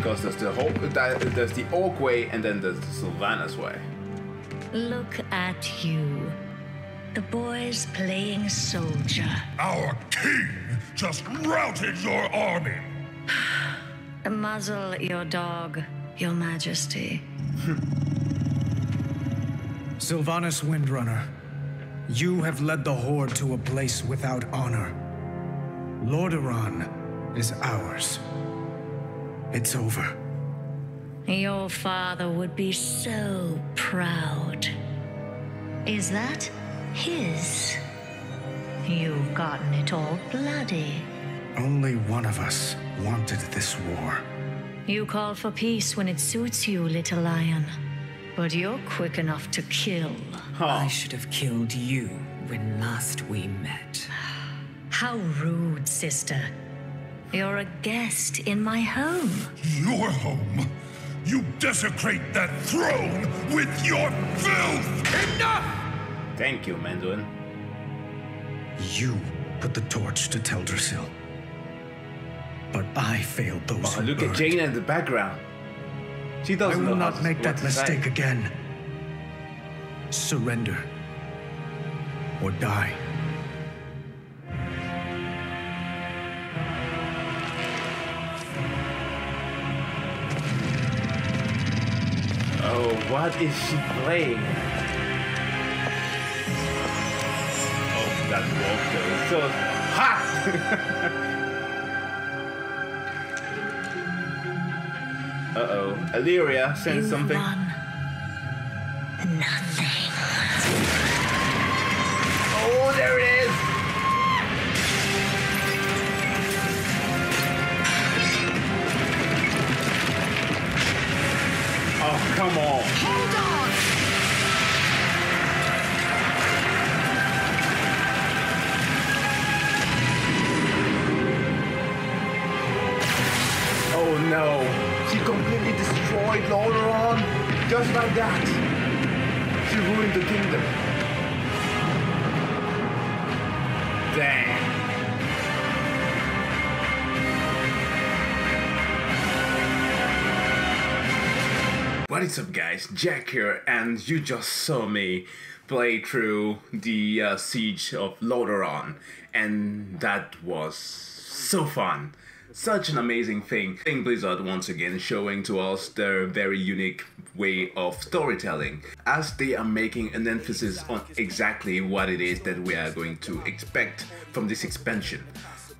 because there's there's the Orc way and then there's the Sylvanas way. Look at you. The boy's playing soldier. Our king just routed your army. Muzzle your dog, Your Majesty. Sylvanas Windrunner, you have led the Horde to a place without honor. Lordaeron is ours. It's over. Your father would be so proud. Is that his? You've gotten it all bloody. Only one of us wanted this war. You call for peace when it suits you, little lion. But you're quick enough to kill. I should have killed you when last we met. How rude, sister. You're a guest in my home. Your home? You desecrate that throne with your filth! Enough! Thank you, Manduin. You put the torch to Teldrassil. But I failed those Oh, who look burned. at Jaina in the background. She I doesn't know will how not to- make what that to mistake say. again. Surrender. Or die. Oh, what is she playing? Oh, that wolf though is so hot! Uh-oh. Illyria sent You've something. won nothing. Oh, there it is! Oh, come on. Hold on! Oh no. She completely destroyed Lordaeron. Just like that. She ruined the kingdom. Damn. What is up guys, Jack here, and you just saw me play through the Siege of Lordaeron, and that was so fun. Such an amazing thing. Blizzard once again showing to us their very unique way of storytelling, as they are making an emphasis on exactly what it is that we are going to expect from this expansion.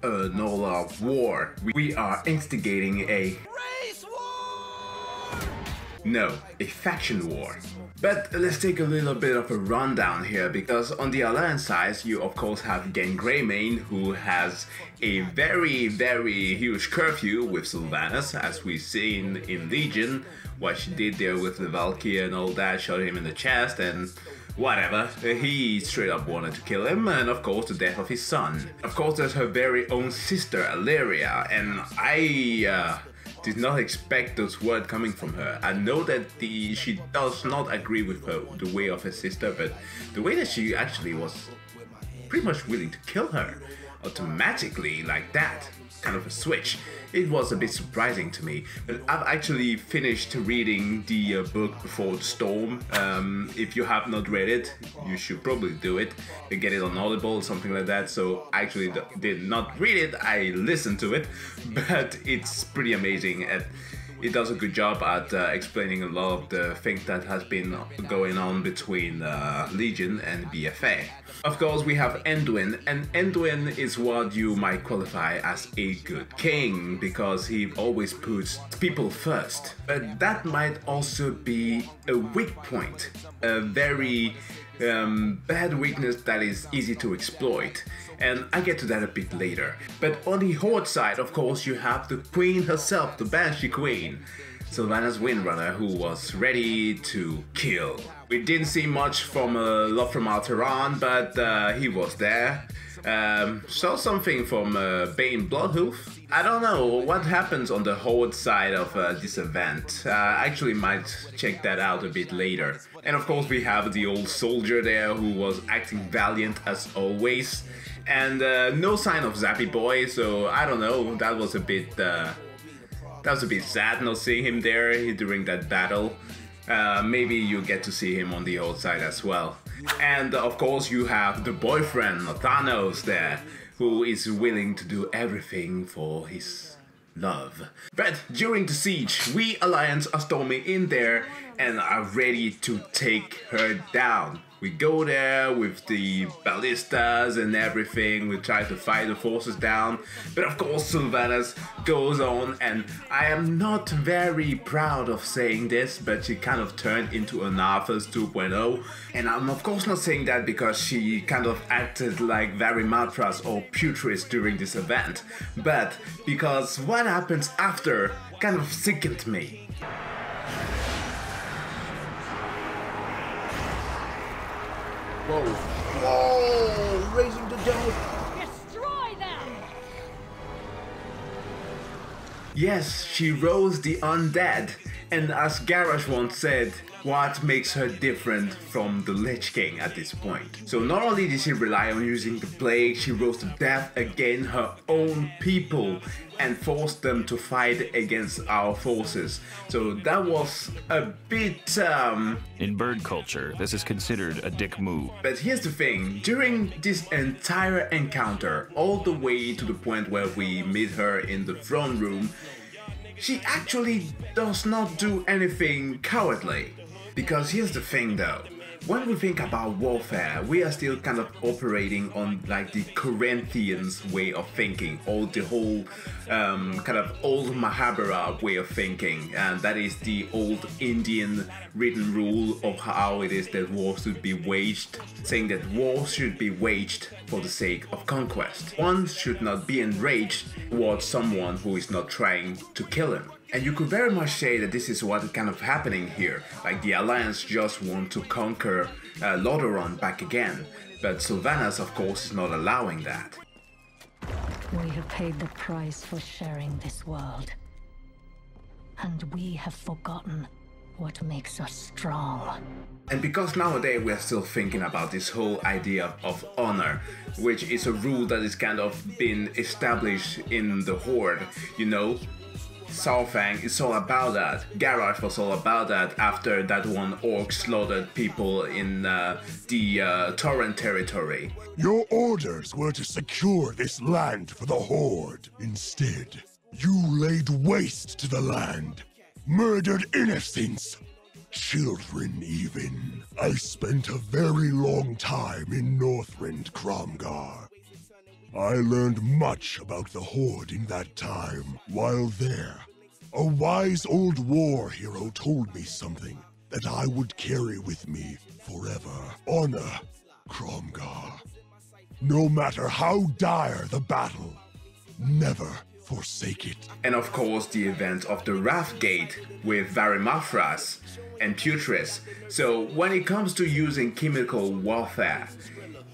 An all-out war. We are instigating a No, a faction war. But let's take a little bit of a rundown here, because on the Alliance side you of course have Gang Greymane, who has a very huge curfew with Sylvanas, as we've seen in Legion, what she did there with the Valkyrie and all that, shot him in the chest and whatever. He straight up wanted to kill him, and of course the death of his son. Of course there's her very own sister Illyria, and I did not expect those words coming from her. I know that she does not agree with the way of her sister, but the way that she actually was pretty much willing to kill her automatically like that, kind of a switch. It was a bit surprising to me, but I've actually finished reading the book Before the Storm. If you have not read it, you should probably do it. You get it on Audible or something like that. So I actually did not read it, I listened to it, but it's pretty amazing. And it does a good job at explaining a lot of the things that has been going on between Legion and BFA. Of course, we have Anduin, and Anduin is what you might qualify as a good king, because he always puts people first. But that might also be a weak point, a very bad weakness that is easy to exploit. And I get to that a bit later. But on the Horde side, of course, you have the queen herself, the Banshee Queen, Sylvanas Windrunner, who was ready to kill. We didn't see much from Lordaeron, but he was there. Saw something from Bane Bloodhoof. I don't know what happens on the Horde side of this event. I actually might check that out a bit later. And of course we have the old soldier there, who was acting valiant as always. And no sign of Zappy Boy, so I don't know, that was a bit that was a bit sad not seeing him there during that battle. Maybe you get to see him on the outside as well. And of course you have the boyfriend Thanos there, who is willing to do everything for his love. But during the siege, we Alliance are storming in there and are ready to take her down. We go there with the ballistas and everything, we try to fight the forces down, but of course Sylvanas goes on, and I am not very proud of saying this, but she kind of turned into an Arthas 2.0, and I'm of course not saying that because she kind of acted like Varimatras or Putris during this event, but because what happens after kind of sickened me. Whoa. Whoa! Raising the dome! Destroy them! Yes, she rose the undead, and as Garrosh once said, what makes her different from the Lich King at this point. So not only did she rely on using the plague, she rose to death against her own people and forced them to fight against our forces. So that was a bit In bird culture, this is considered a dick move. But here's the thing, during this entire encounter, all the way to the point where we meet her in the throne room, she actually does not do anything cowardly. Because here's the thing though, when we think about warfare, we are still kind of operating on like the Corinthians way of thinking, or the whole kind of old Mahabharata way of thinking, and that is the old Indian written rule of how it is that war should be waged, saying that war should be waged for the sake of conquest. One should not be enraged towards someone who is not trying to kill him. And you could very much say that this is what is kind of happening here, like the Alliance just want to conquer Lordaeron back again, but Sylvanas of course is not allowing that. We have paid the price for sharing this world. And we have forgotten what makes us strong. And because nowadays we are still thinking about this whole idea of honor, which is a rule that is kind of been established in the Horde, you know? Saurfang is all about that. Garrosh was all about that after that one orc slaughtered people in the Torrent territory. Your orders were to secure this land for the Horde. Instead, you laid waste to the land, murdered innocents, children even. I spent a very long time in Northrend, Kromgar. I learned much about the Horde in that time. While there, a wise old war hero told me something that I would carry with me forever. Honor, Kromgar. No matter how dire the battle, never forsake it. And of course the event of the Wrathgate with Varimatras and Putris. So when it comes to using chemical warfare,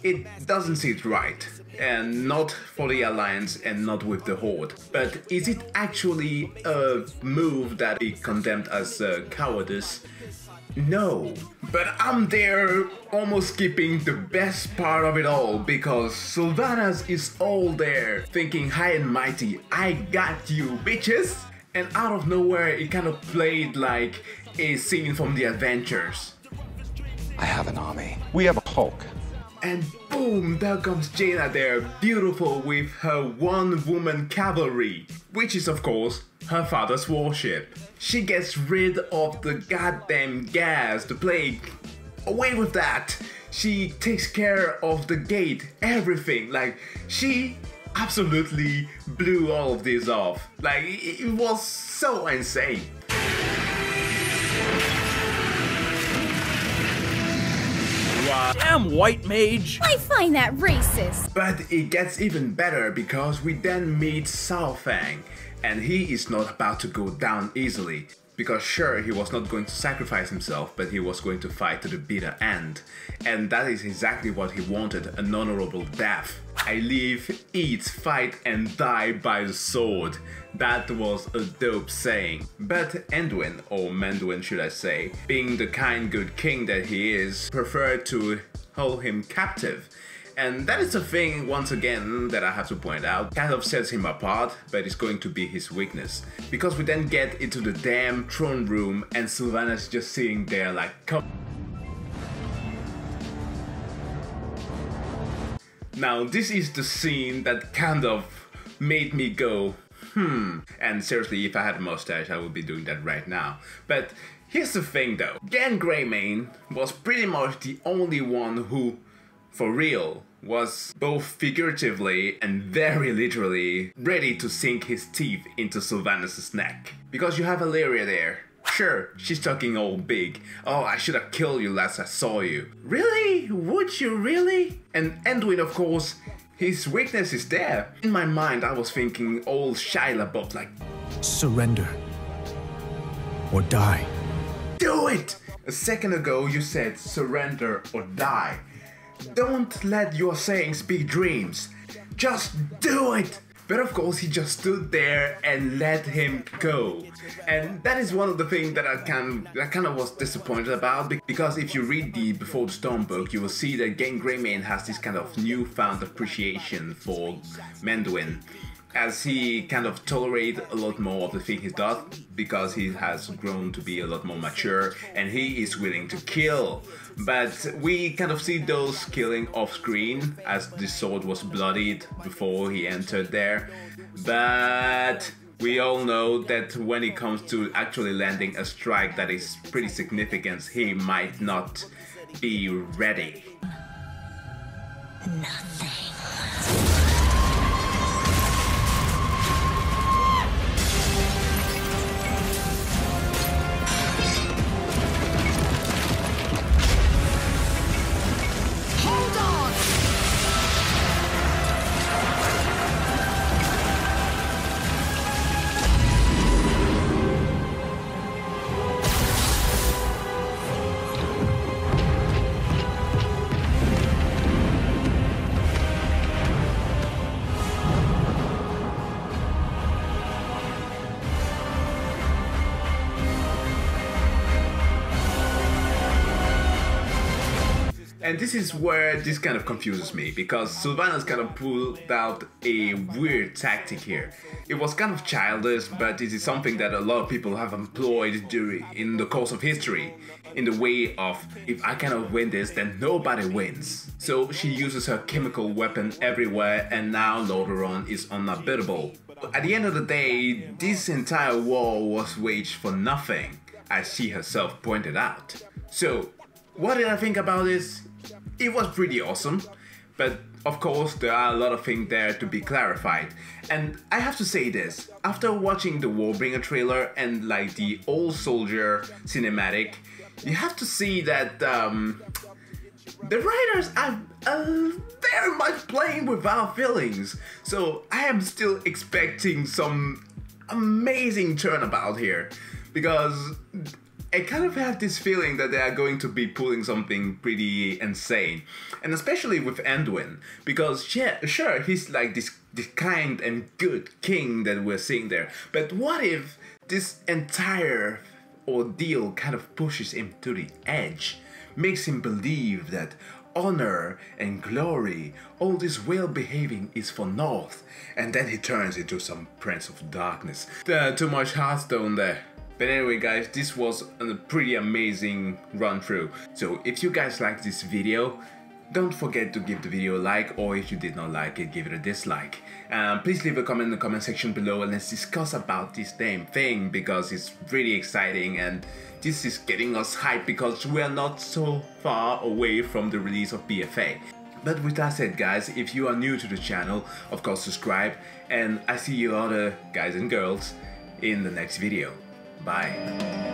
it doesn't sit right. And not for the Alliance and not with the Horde. But is it actually a move that is condemned as cowardice? No. But I'm there almost skipping the best part of it all, because Sylvanas is all there thinking high and mighty, I got you bitches! And out of nowhere it kind of played like a scene from the Adventures. I have an army. We have a Hulk. And boom, there comes Jaina there, beautiful with her one-woman cavalry, which is of course her father's warship. She gets rid of the goddamn gas, the plague. Away with that! She takes care of the gate, everything. Like, she absolutely blew all of this off. Like, it was so insane. Damn white mage! I find that racist! But it gets even better because we then meet Saurfang, and he is not about to go down easily. Because sure, he was not going to sacrifice himself, but he was going to fight to the bitter end. And that is exactly what he wanted, an honorable death. I live, eat, fight and die by the sword. That was a dope saying. But Anduin, or Manduin should I say, being the kind good king that he is, preferred to hold him captive. And that is the thing, once again, that I have to point out, kind of sets him apart, but it's going to be his weakness. Because we then get into the damn throne room and Sylvanas just sitting there like, come. Now this is the scene that kind of made me go, and seriously, if I had a mustache I would be doing that right now. But here's the thing though, Gan Greymane was pretty much the only one who, for real, was both figuratively and very literally ready to sink his teeth into Sylvanas' neck. Because you have Illyria there. Sure, she's talking all big. Oh, I should have killed you last I saw you. Really? Would you really? And Anduin, of course, his weakness is there. In my mind, I was thinking old Shia LaBeouf like, surrender or die. Do it! A second ago you said surrender or die. Don't let your sayings be dreams. Just do it! But of course he just stood there and let him go. And that is one of the things that I kind of was disappointed about, because if you read the Before the Storm book, you will see that Gan Greymane has this kind of newfound appreciation for Manduin, as he kind of tolerates a lot more of the thing he does, because he has grown to be a lot more mature and he is willing to kill. But we kind of see those killing off screen as the sword was bloodied before he entered there. But we all know that when it comes to actually landing a strike that is pretty significant, he might not be ready. Nothing. And this is where this kind of confuses me, because Sylvanas kind of pulled out a weird tactic here. It was kind of childish, but it is something that a lot of people have employed in the course of history, in the way of, if I cannot win this, then nobody wins. So she uses her chemical weapon everywhere, and now Lordaeron is unbeatable. At the end of the day, this entire war was waged for nothing, as she herself pointed out. So, what did I think about this? It was pretty awesome, but of course there are a lot of things there to be clarified. And I have to say this, after watching the Warbringer trailer and like the Old Soldier cinematic, you have to see that the writers are very much playing with our feelings. So I am still expecting some amazing turnabout here, because I kind of have this feeling that they are going to be pulling something pretty insane. And especially with Anduin, because yeah, sure, he's like this kind and good king that we're seeing there. But what if this entire ordeal kind of pushes him to the edge, makes him believe that honor and glory, all this well-behaving is for North, and then he turns into some Prince of Darkness. Too much Hearthstone there. But anyway guys, this was a pretty amazing run through. So if you guys liked this video, don't forget to give the video a like, or if you did not like it, give it a dislike. Please leave a comment in the comment section below and let's discuss about this damn thing, because it's really exciting and this is getting us hyped because we are not so far away from the release of BFA. But with that said guys, if you are new to the channel, of course subscribe, and I see you other guys and girls in the next video. Bye.